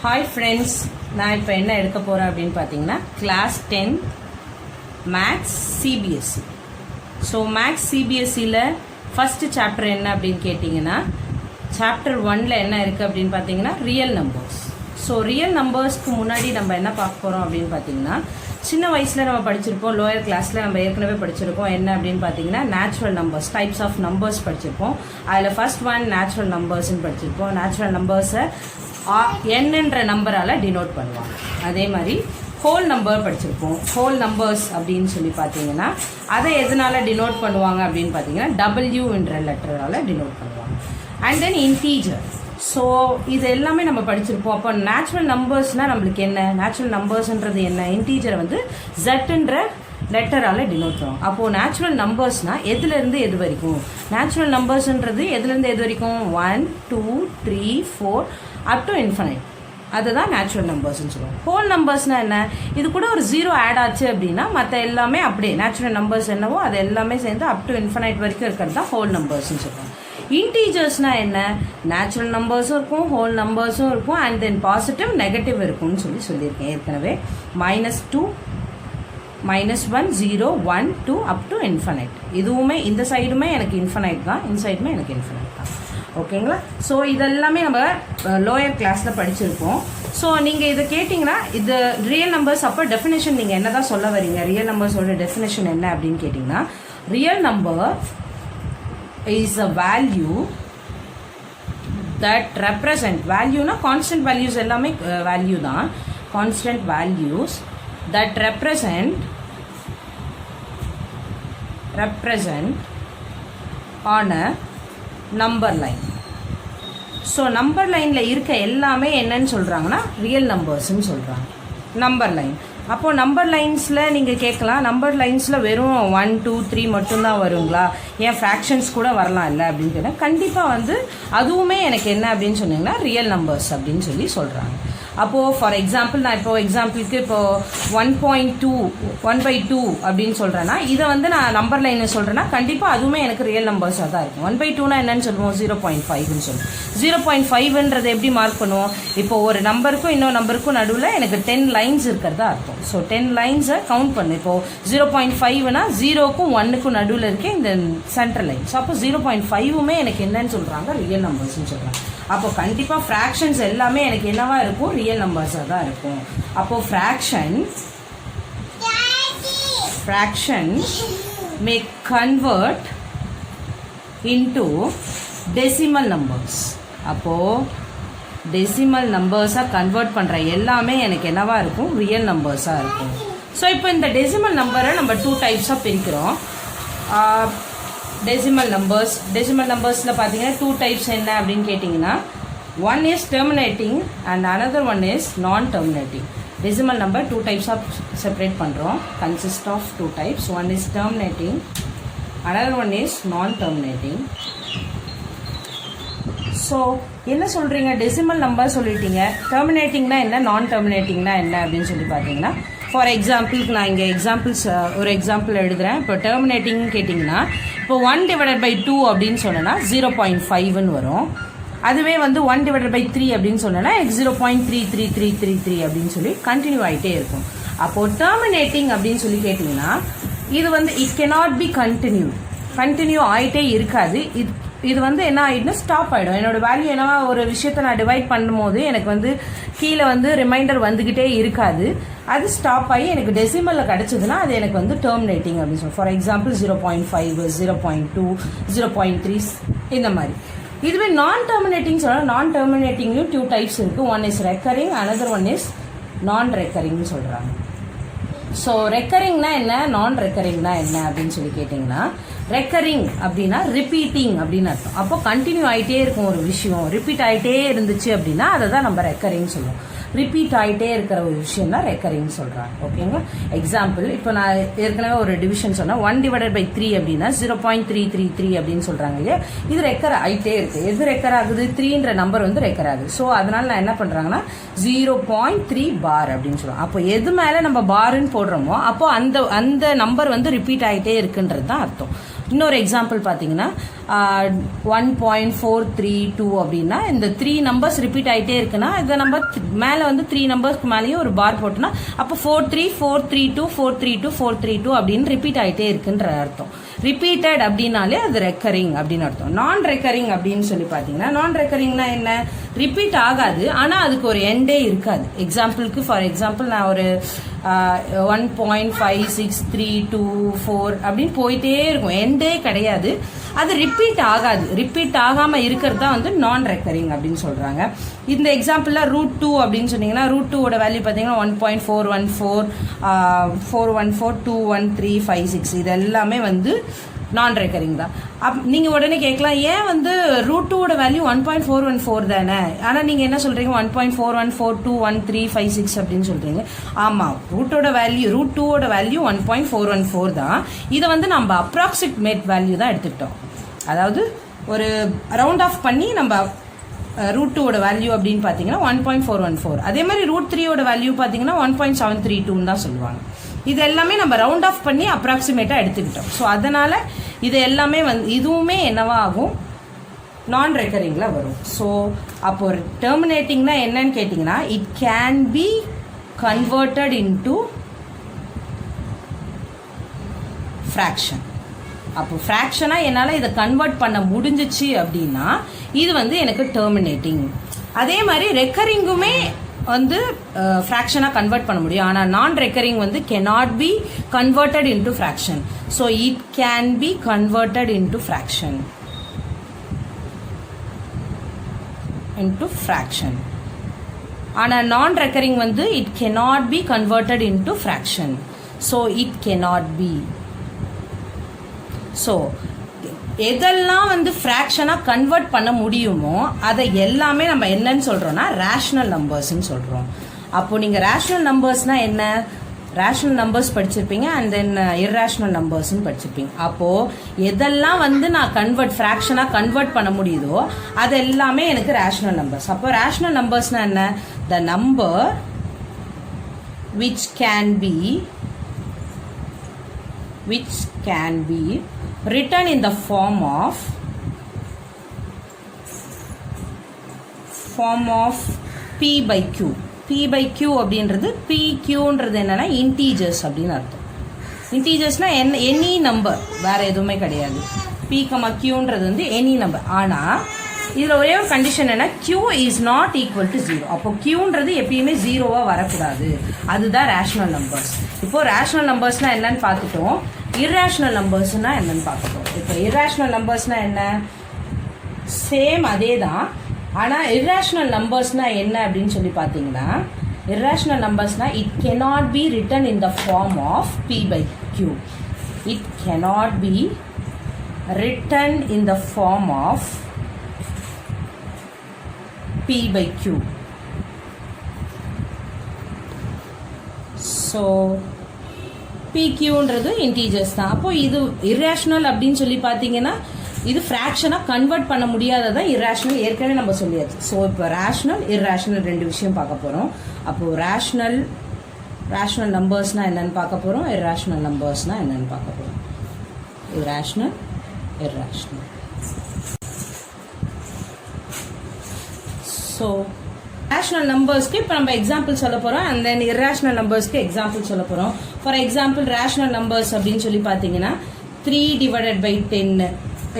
Hi friends, நான் இப்போ என்ன எடுக்க போகிறேன் அப்படின்னு பார்த்தீங்கன்னா class 10 maths CBSE. So maths சிபிஎஸ்சியில் ஃபஸ்ட்டு சாப்டர் என்ன அப்படின்னு கேட்டிங்கன்னா சாப்டர் 1ல் என்ன இருக்குது அப்படின்னு பார்த்தீங்கன்னா ரியல் நம்பர்ஸ். ஸோ ரியல் நம்பர்ஸ்க்கு முன்னாடி நம்ம என்ன பார்க்க போகிறோம் அப்படின்னு பார்த்தீங்கன்னா சின்ன வயசில் நம்ம படிச்சிருப்போம், லோயர் கிளாஸில் நம்ம ஏற்கனவே படிச்சிருக்கோம். என்ன அப்படின்னு பார்த்தீங்கன்னா natural numbers, types of numbers படிச்சிருப்போம். அதில் ஃபர்ஸ்ட் ஒன் நேச்சுரல் நம்பர்ஸ்ன்னு படிச்சிருப்போம். நேச்சுரல் நம்பர்ஸை என்னன்ற நம்பரால் டினோட் பண்ணுவாங்க. அதே மாதிரி ஹோல் நம்பர் படிச்சிருப்போம். ஹோல் நம்பர்ஸ் அப்படின்னு சொல்லி பார்த்தீங்கன்னா அதை எதனால் டினோட் பண்ணுவாங்க அப்படின்னு பார்த்தீங்கன்னா டபிள்யூன்ற லெட்டரால் டினோட் பண்ணுவாங்க. And then integer. ஸோ இது எல்லாமே நம்ம படிச்சிருப்போம். அப்போ நேச்சுரல் நம்பர்ஸ்னால் நம்மளுக்கு என்ன, நேச்சுரல் நம்பர்ஸ்ன்றது என்ன, இன்டீஜரை வந்து ஜெட்டுன்ற லெட்டரால் டினோட் பண்ணுவோம். அப்போது நேச்சுரல் நம்பர்ஸ்னால் எதுலேருந்து எது வரைக்கும், நேச்சுரல் நம்பர்ஸ்ன்றது எதுலேருந்து எது வரைக்கும் 1 2 3 4 அப் டு இன்ஃபினைட், அதுதான் நேச்சுரல் நம்பர்ஸ்ன்னு சொல்லுவோம். ஹோல் நம்பர்ஸ்னால் என்ன, இது கூட ஒரு 0 ஆட் ஆச்சு அப்படின்னா மற்ற எல்லாமே அப்படியே நேச்சுரல் நம்பர்ஸ் என்னவோ அது எல்லாமே சேர்ந்து அப் டு இன்ஃபினைட் வரைக்கும் இருக்கிறது தான் ஹோல் நம்பர்ஸ்ன்னு சொல்லுவோம். இன்டீஜர்ஸ்னால் என்ன, நேச்சுரல் நம்பர்ஸும் இருக்கும், ஹோல் நம்பர்ஸும் இருக்கும், அண்ட் தென் பாசிட்டிவ் நெகட்டிவ் இருக்கும்னு சொல்லியிருக்கேன் ஏற்கனவே. -2 -1 0 1 2 அப் டு இன்ஃபினைட். இதுவுமே இந்த சைடுமே எனக்கு இன்ஃபினைட் தான், இந்த சைடுமே எனக்கு இன்ஃபினைட் தான். ஓகேங்களா? ஸோ இதெல்லாமே நம்ம லோயர் கிளாஸில் படிச்சிருப்போம். ஸோ நீங்கள் இதை கேட்டிங்கன்னா இது ரியல் நம்பர்ஸ். அப்போ டெஃபினேஷன் நீங்கள் என்ன தான் சொல்ல வரீங்க, ரியல் நம்பர்ஸோட டெஃபினேஷன் என்ன அப்படின்னு கேட்டிங்கன்னா real number is a value that represent, valueனா constant values எல்லாமே value தான், constant values that represent on a number line. So number லைனில் இருக்க எல்லாமே என்னன்னு சொல்கிறாங்கன்னா ரியல் நம்பர்ஸ்ன்னு சொல்கிறாங்க. Number line. அப்போது நம்பர் லைன்ஸில் நீங்கள் கேட்கலாம், நம்பர் லைன்ஸில் வெறும் 1 2 3 மட்டும்தான் வருங்களா, ஏன் ஃப்ராக்ஷன்ஸ் கூட வரலாம் இல்லை அப்படின்னு கேட்டால் கண்டிப்பாக வந்து அதுவுமே எனக்கு என்ன அப்படின்னு சொன்னீங்கன்னா ரியல் நம்பர்ஸ் அப்படின்னு சொல்லி சொல்கிறாங்க. அப்போது ஃபார் எக்ஸாம்பிள் நான் இப்போது எக்ஸாம்பிளுக்கு இப்போது 1.2 1/2 அப்படின்னு சொல்கிறேன்னா இதை வந்து நான் நம்பர் லைனில் சொல்கிறேன்னா கண்டிப்பாக அதுவுமே எனக்கு ரியல் நம்பர்ஸாக தான் இருக்கும். 1/2னா என்னன்னு சொல்லுவோம், 0.5ன்னு சொல்லுவோம். 0.5ன்றது எப்படி மார்க் பண்ணுவோம், இப்போ ஒரு நம்பருக்கும் இன்னொரு நம்பருக்கும் நடுவில் எனக்கு 10 லைன்ஸ் இருக்கிறதா அர்த்தம். ஸோ 10 லைன்ஸை கவுண்ட் பண்ணு. இப்போது 0.5னா 0க்கும் 1க்கும் நடுவில் இருக்க இந்த சென்ட்ரல் லைன். ஸோ அப்போ 0.5மே எனக்கு என்னன்னு சொல்கிறாங்க ரியல் நம்பர்ஸ்ன்னு சொல்கிறாங்க. அப்போ கண்டிப்பாக ஃப்ராக்ஷன்ஸ் எல்லாமே எனக்கு என்னவா இருக்கும், ரியல் நம்பர்ஸாக தான் இருக்கும். அப்போது ஃப்ராக்ஷன் மே கன்வெர்ட் இன்டு டெசிமல் நம்பர்ஸ். அப்போது டெசிமல் நம்பர்ஸாக கன்வெர்ட் பண்ணுற எல்லாமே எனக்கு என்னவா இருக்கும், ரியல் நம்பர்ஸாக இருக்கும். ஸோ இப்போ இந்த டெசிமல் நம்பரை நம்ம 2 டைப்ஸாக பிரிக்கிறோம். டெசிமல் நம்பர்ஸில் பார்த்தீங்கன்னா 2 டைப்ஸ் என்ன அப்படின்னு கேட்டிங்கன்னா one is terminating and another one is non terminating. Decimal number 2 டைப்ஸாக செப்பரேட் பண்ணுறோம். Consist of 2 types. One is terminating, another one is non terminating. So என்ன சொல்கிறீங்க, டெசிமல் நம்பர் சொல்லிட்டீங்க, டெர்மினேட்டிங்னா என்ன, நான் டெர்மினேட்டிங்னா என்ன அப்படின்னு சொல்லி பார்த்தீங்கன்னா ஃபார் எக்ஸாம்பிளுக்கு நான் இங்கே ஒரு எக்ஸாம்பிள் எழுதுகிறேன். இப்போ டெர்மினேட்டிங் கேட்டிங்கன்னா இப்போ 1/2 அப்படின்னு சொன்னேன்னா 0.5ன்னு வரும். அதுவே வந்து 1/3 அப்படின்னு சொன்னேன்னா 0.33333 அப்படின்னு சொல்லி கண்டினியூ ஆகிட்டே இருக்கும். அப்போது டெர்மினேட்டிங் அப்படின்னு சொல்லி கேட்டிங்கன்னா இது வந்து இட் கெனாட் பி கண்டினியூ ஆகிட்டே இருக்காது. இது வந்து என்ன ஆகிடுனா ஸ்டாப் ஆகிடும். என்னோட வேல்யூ என்னவா ஒரு விஷயத்தை நான் டிவைட் பண்ணும்போது எனக்கு வந்து கீழே வந்து ரிமைண்டர் வந்துக்கிட்டே இருக்காது, அது ஸ்டாப் ஆகி எனக்கு டெசிமலில் கிடச்சிதுன்னா அது எனக்கு வந்து டெர்மினேட்டிங் அப்படின்னு சொல்லுவோம். ஃபார் எக்ஸாம்பிள் 0.5 0.2 0.3 இந்த மாதிரி. இதுவே நான் டெர்மினேட்டிங் சொன்னால் நான் டெர்மினேட்டிங்லையும் 2 டைப்ஸ் இருக்குது. One is recurring, another one is நான் ரெக்கரிங்னு சொல்கிறாங்க. ஸோ ரெக்கரிங்னா என்ன, நான் ரெக்கரிங்னா என்ன அப்படின்னு சொல்லி கேட்டிங்கன்னா ரெக்கரிங் அப்படின்னா ரிப்பீட்டிங் அப்படின்னு அர்த்தம். அப்போ கண்டினியூ ஆகிட்டே இருக்கும் ஒரு விஷயம், ரிப்பீட் ஆகிட்டே இருந்துச்சு அப்படின்னா அதை தான் நம்ம ரெக்கரிங் சொல்லுவோம். ரிப்பீட் ஆகிட்டே இருக்கிற ஒரு விஷயம் தான் ரெக்கரிங் சொல்கிறாங்க. ஓகேங்களா? எக்ஸாம்பிள் இப்போ நான் ஏற்கனவே ஒரு டிவிஷன் சொன்னேன். 1/3 அப்படின்னா 0.333 அப்படின்னு சொல்கிறாங்க இல்லையா, இது ரெக்கர் ஆகிட்டே இருக்குது. எது ரெக்கர் ஆகுது, 3ன்ற நம்பர் வந்து ரெக்கர் ஆகுது. ஸோ அதனால் நான் என்ன பண்ணுறாங்கன்னா 0.3 பார் அப்படின்னு சொல்லுவோம். அப்போ எது மேலே நம்ம பாருன்னு போடுறோமோ அப்போ அந்த நம்பர் வந்து ரிப்பீட் ஆகிட்டே இருக்குன்றது தான் அர்த்தம். இன்னொரு எக்ஸாம்பிள் பார்த்தீங்கன்னா 1.432 அப்படின்னா இந்த 3 நம்பர்ஸ் ரிப்பீட் ஆகிட்டே இருக்குன்னா இதை நம்ம மேலே வந்து 3 நம்பர்ஸ்க்கு மேலேயும் ஒரு பார் போட்டோம்னா அப்போ 43432 432 432 அப்படின்னு ரிப்பீட் ஆகிட்டே இருக்குன்ற அர்த்தம். ரிப்பீட்டட் அப்படின்னாலே அது ரெக்கரிங் அப்படின்னு அர்த்தம். நான் ரெக்கரிங் அப்படின்னு சொல்லி பார்த்தீங்கன்னா நான் ரெக்கரிங்னா என்ன, ரிப்பீட் ஆகாது ஆனால் அதுக்கு ஒரு எண்டே இருக்காது. எக்ஸாம்பிளுக்கு ஃபார் எக்ஸாம்பிள் நான் ஒரு 1.56324 அப்படின்னு போயிட்டே இருக்கும், எண்டே கிடையாது. அது ரிப்பீட் ஆகாது. ரிப்பீட் ஆகாமல் இருக்கிறது தான் வந்து நான் ரெக்கரிங் அப்படின்னு சொல்கிறாங்க. இந்த எக்ஸாம்பிளில் √2 அப்படின்னு சொன்னீங்கன்னா √2ஓட வேல்யூ பார்த்தீங்கன்னா 1.414 414 21356 இது எல்லாமே வந்து நான் ரெக்கரிங் தான். நீங்கள் உடனே கேட்கலாம், ஏன் வந்து √2ஓட வேல்யூ 1.414 தானே, ஆனால் நீங்கள் என்ன சொல்கிறீங்க 1.414 21356 அப்படின்னு சொல்கிறீங்க. ஆமாம், √2ஓட வேல்யூ 1.414 தான். இதை வந்து நம்ம அப்ராக்சிமேட் வேல்யூ தான் எடுத்துக்கிட்டோம். அதாவது ஒரு ரவுண்ட் ஆஃப் பண்ணி நம்ம √2ஓட வேல்யூ அப்படின்னு பார்த்தீங்கன்னா 1.414. அதே மாதிரி √3ஓட வேல்யூ பார்த்தீங்கன்னா 1.732 தான் சொல்லுவாங்க. இது எல்லாமே நம்ம ரவுண்ட் ஆஃப் பண்ணி அப்ராக்சிமேட்டாக எடுத்துக்கிட்டோம். ஸோ அதனால் இது எல்லாமே வந்து இதுவுமே என்னவா ஆகும், நான் ரெக்கரிங்கில் வரும். ஸோ அப்போ டெர்மினேட்டிங்னா என்னன்னு கேட்டிங்கன்னா it can be converted into fraction. அப்போ ஃப்ராக்ஷனாக என்னால் இதை கன்வெர்ட் பண்ண முடிஞ்சிச்சு அப்படின்னா இது வந்து எனக்கு டெர்மினேட்டிங். அதே மாதிரி ரெக்கரிங்குமே வந்து ஃப்ராக்ஷனாக கன்வெர்ட் பண்ண முடியும். ஆனால் நான் ரெக்கரிங் வந்து cannot be converted into fraction. So it can be converted into fraction. ஆனால் நான் ரெக்கரிங் வந்து it cannot be converted into fraction. So it cannot be. So எதெல்லாம் வந்து ஃப்ராக்ஷனாக கன்வெர்ட் பண்ண முடியுமோ அதை எல்லாமே நம்ம என்னன்னு சொல்கிறோம்னா ரேஷ்னல் நம்பர்ஸ்ன்னு சொல்கிறோம். அப்போது நீங்கள் ரேஷ்னல் நம்பர்ஸ்னால் என்ன, ரேஷ்னல் நம்பர்ஸ் படிச்சிருப்பீங்க அண்ட் தென் இர்ரேஷ்னல் நம்பர்ஸ்ன்னு படிச்சிருப்பீங்க. அப்போது எதெல்லாம் வந்து நான் ஃப்ராக்ஷனாக கன்வெர்ட் பண்ண முடியுதோ அது எல்லாமே எனக்கு ரேஷ்னல் நம்பர்ஸ். அப்போ ரேஷ்னல் நம்பர்ஸ்னால் என்ன, the number which can be written in the form of p by q. p by q அப்படின்றது pqன்றது என்னன்னா இன்டீஜர்ஸ் அப்படின்னு அர்த்தம். இன்டீஜர்ஸ்னா எனி நம்பர், வேற எதுவுமே கிடையாது. p, qன்றது வந்து எனி நம்பர். ஆனால் இதில் ஒரே ஒரு கண்டிஷன் என்ன, q is not equal to 0. அப்போ qன்றது எப்பயுமே 0வா வரக்கூடாது. அதுதான் ரேஷ்னல் நம்பர்ஸ். இப்போ ரேஷ்னல் நம்பர்ஸ்னா என்னன்னு பார்த்துட்டோம். இர்ரேஷ்னல் நம்பர்ஸ்னா என்னன்னு பார்த்துட்டோம். இப்போ இர்ரேஷ்னல் நம்பர்ஸ்னா என்ன, சேம் அதே தான். ஆனால் இர்ரேஷ்னல் நம்பர்ஸ்னா என்ன அப்படின்னு சொல்லி பார்த்தீங்கன்னா irrational numbers it cannot be written in the form of p by q. It cannot be written in the form of p by q. So PQ ன்றது integers தான். அப்போ இது irrational அப்படின்னு சொல்லி பார்த்தீங்கன்னா இது ஃப்ராக்ஷனாக கன்வெர்ட் பண்ண முடியாததான் irrational. ஏற்கனவே நம்ம சொல்லியாச்சு. ஸோ இப்போ ரேஷ்னல் irrational ரெண்டு விஷயம் பார்க்க போகிறோம். அப்போது ரேஷ்னல் நம்பர்ஸ்னால் என்னென்னு பார்க்க போகிறோம், irrational நம்பர்ஸ்னால் என்னென்னு பார்க்க போகிறோம். irrational irrational. ஸோ ரேஷ்னல் நம்பர்ஸ்க்கு இப்போ நம்ம எக்ஸாம்பிள் சொல்ல போகிறோம் அண்ட் தென் irrational நம்பர்ஸ்க்கு எக்ஸாம்பிள் சொல்ல போகிறோம். ஃபார் எக்ஸாம்பிள் ரேஷ்னல் நம்பர்ஸ் அப்படின்னு சொல்லி பார்த்தீங்கன்னா 3/10.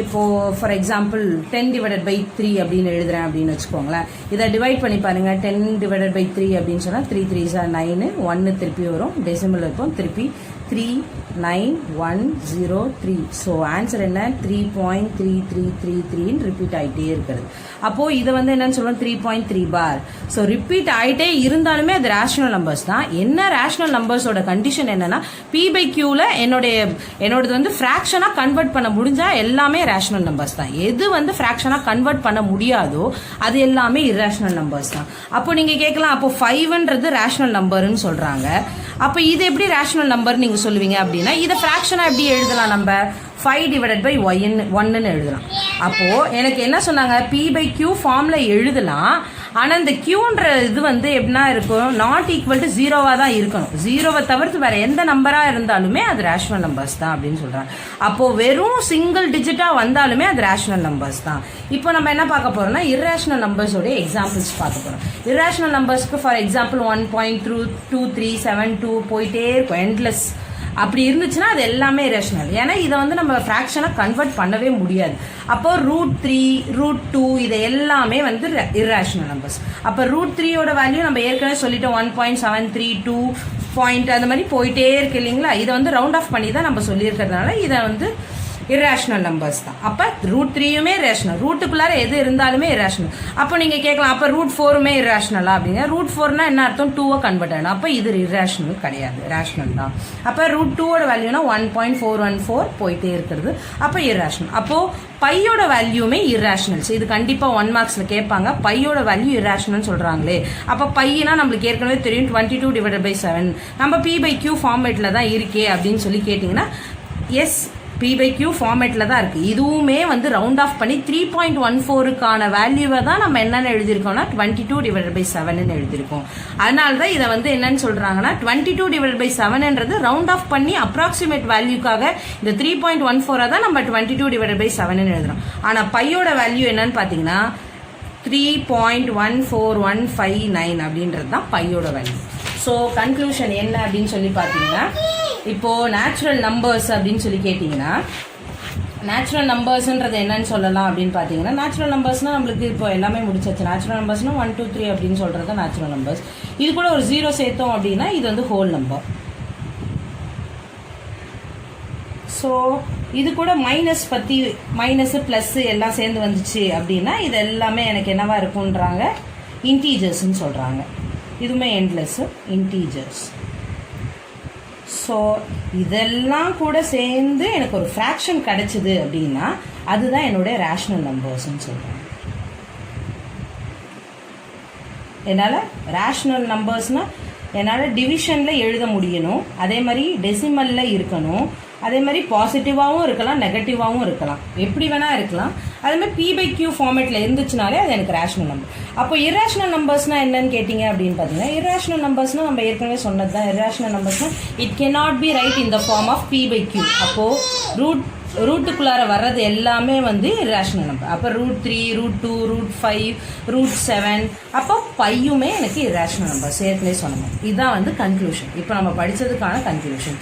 இப்போது ஃபார் எக்ஸாம்பிள் 10/3 அப்படின்னு எழுதுறேன் அப்படின்னு வச்சுக்கோங்களேன். இதை டிவைட் பண்ணி பாருங்கள். 10/3 அப்படின்னு சொன்னால் 3 3s are 9, 1 திருப்பி வரும், டெசிமல் இருக்கும், திருப்பி 39103. ஸோ ஆன்சர் என்ன, 3.3333 ரிப்பீட் ஆகிட்டே இருக்கிறது. அப்போது இதை வந்து என்னன்னு சொல்லுவோம், 3.3 பார். ஸோ ரிப்பீட் ஆகிட்டே இருந்தாலுமே அது ரேஷ்னல் நம்பர்ஸ் தான். என்ன ரேஷ்னல் நம்பர்ஸோட கண்டிஷன் என்னன்னா P/Qல என்னோடது வந்து ஃப்ராக்ஷனாக கன்வெர்ட் பண்ண முடிஞ்சால் எல்லாமே ரேஷ்னல் நம்பர்ஸ் தான். எது வந்து ஃப்ராக்ஷனாக கன்வெர்ட் பண்ண முடியாதோ அது எல்லாமே irrational நம்பர்ஸ் தான். அப்போ நீங்கள் கேட்கலாம், அப்போ 5ன்றது ரேஷ்னல் நம்பர்னு சொல்கிறாங்க, அப்போ இது எப்படி ரேஷ்னல் நம்பர் நீங்கள் சொல்லுவீங்க அப்படின்னா இதை ஃப்ராக்ஷனாக எப்படி எழுதலாம், நம்ம 5/1 எழுதலாம். அப்போது எனக்கு என்ன சொன்னாங்க, P/Q ஃபார்மில் எழுதலாம். ஆனால் இந்த கியூன்ற இது வந்து எப்படின்னா இருக்கும், நாட் ஈக்குவல் டு 0வா தான் இருக்கணும். 0வை தவிர்த்து வேற எந்த நம்பராக இருந்தாலுமே அது ரேஷனல் நம்பர்ஸ் தான் அப்படின்னு சொல்கிறாங்க. அப்போது வெறும் சிங்கிள் டிஜிட்டாக வந்தாலுமே அது ரேஷனல் நம்பர்ஸ் தான். இப்போ நம்ம என்ன பார்க்க போகிறோம்னா இர்ரேஷனல் நம்பர்ஸோடைய எக்ஸாம்பிள்ஸ் பார்க்க போகிறோம். இர்ரேஷனல் நம்பர்ஸ்க்கு ஃபார் எக்ஸாம்பிள் 1.2372 போயிட்டே இருக்கும், எண்ட்லெஸ். அப்படி இருந்துச்சுன்னா அது எல்லாமே இரேஷனல். ஏன்னா இதை வந்து நம்ம ஃப்ராக்ஷனாக கன்வெர்ட் பண்ணவே முடியாது. அப்போ √3 √2 இது எல்லாமே வந்து இர்ரேஷனல் நம்பர்ஸ். அப்போ √3யோட வேல்யூ நம்ம ஏற்கனவே சொல்லிட்டோம் 1.732 பாயிண்ட் அந்த மாதிரி போயிட்டே இருக்கு இல்லைங்களா. இதை வந்து ரவுண்ட் ஆஃப் பண்ணி தான் நம்ம சொல்லியிருக்கிறதுனால இதை வந்து இர்ரேஷனல் நம்பர்ஸ் தான். அப்போ √3யுமே ரேஷனல், ரூட்டுக்குள்ளார எது இருந்தாலுமே இர்ரேஷனல். அப்போ நீங்கள் கேட்கலாம் அப்போ √4மே இர்ரேஷனலா அப்படிங்க. √4னா என்ன அர்த்தம், 2வை கன்வெர்ட் ஆகணும். அப்போ இது இர்ரேஷனல் கிடையாது, ரேஷனல் தான். அப்போ √2வோட வேல்யூனா 1.414 போயிட்டே இருக்கிறது, அப்போ இர்ரேஷனல். அப்போது பையோட வேல்யூமே இர்ரேஷனல்ஸ். இது கண்டிப்பாக 1 மார்க்ஸில் கேட்பாங்க, பையோட வேல்யூ இர்ரேஷனல் சொல்கிறாங்களே. அப்போ பையனா நம்மளுக்கு ஏற்கனவே தெரியும் 22/7 நம்ம P/Q ஃபார்மேட்டில் தான் இருக்கே அப்படின்னு சொல்லி கேட்டிங்கன்னா எஸ், P/Q ஃபார்மேட்டில் தான் இருக்குது. இதுவுமே வந்து ரவுண்ட் ஆஃப் பண்ணி 3.14க்கான வேல்யூவை தான் நம்ம என்னென்னு எழுதியிருக்கோம்னா 22/7ன்னு எழுதியிருக்கோம். அதனால தான் இதை வந்து என்னன்னு சொல்கிறாங்கன்னா 22/7ன்றது ரவுண்ட் ஆஃப் பண்ணி அப்ராக்சிமேட் வேல்யூக்காக இந்த 3.14 தான் நம்ம 22/7ன்னு எழுதுகிறோம். ஆனால் பையோட வேல்யூ என்னன்னு பார்த்தீங்கன்னா 3.14159 அப்படின்றது தான் பையோட வேல்யூ. ஸோ கன்க்ளூஷன் என்ன அப்படின்னு சொல்லி பார்த்தீங்கன்னா, இப்போது நேச்சுரல் நம்பர்ஸ் அப்படின்னு சொல்லி கேட்டிங்கன்னா நேச்சுரல் நம்பர்ஸ்ன்றது என்னன்னு சொல்லலாம் அப்படின்னு பார்த்தீங்கன்னா, நேச்சுரல் நம்பர்ஸ்னால் நம்மளுக்கு இப்போ எல்லாமே முடிச்சாச்சு. நேச்சுரல் நம்பர்ஸ்னால் 1 2 3 அப்படின்னு சொல்கிறது தான் நேச்சுரல் நம்பர்ஸ். இது கூட ஒரு 0 சேர்த்தோம் அப்படின்னா இது வந்து ஹோல் நம்பர். ஸோ இது கூட மைனஸ் ப்ளஸ் எல்லாம் சேர்ந்து வந்துச்சு அப்படின்னா இது எல்லாமே எனக்கு என்னவா இருக்குன்றாங்க, இன்டீஜர்ஸ்ன்னு சொல்கிறாங்க. இதுவுமே எண்ட்லெஸ் இன்டீஜர்ஸ். ஸோ இதெல்லாம் கூட சேர்ந்து எனக்கு ஒரு ஃப்ராக்ஷன் கிடைச்சிது அப்படின்னா அதுதான் என்னுடைய ரேஷனல் நம்பர்ஸ்ன்னு சொல்கிறாங்க. என்னால் ரேஷனல் நம்பர்ஸ்னால் என்னால் டிவிஷனில் எழுத முடியணும், அதே மாதிரி டெசிமலில் இருக்கணும், அதே மாதிரி பாசிட்டிவாகவும் இருக்கலாம் நெகட்டிவாகவும் இருக்கலாம், எப்படி வேணால் இருக்கலாம். அதே மாதிரி P/Q ஃபார்மேட்டில் இருந்துச்சுனாலே அது எனக்கு ரேஷனல் நம்பர். அப்போ இர்ரேஷனல் நம்பர்ஸ்னால் என்னன்னு கேட்டிங்க அப்படின்னு பார்த்தீங்கன்னா, இர்ரேஷனல் நம்பர்ஸ்னால் நம்ம ஏற்கனவே சொன்னது தான். இர்ரேஷனல் நம்பர்ஸ்னால் it cannot be write in the form of P/Q. அப்போது ரூட்டுக்குள்ளார வர்றது எல்லாமே வந்து இர்ரேஷனல் நம்பர். அப்போ √3 √2 √5 √7 அப்போ பையுமே எனக்கு இர்ரேஷனல் நம்பர். ஏற்கனவே சொன்னோம். இதுதான் வந்து கன்க்ளூஷன். இப்போ நம்ம படித்ததுக்கான கன்க்ளூஷன்.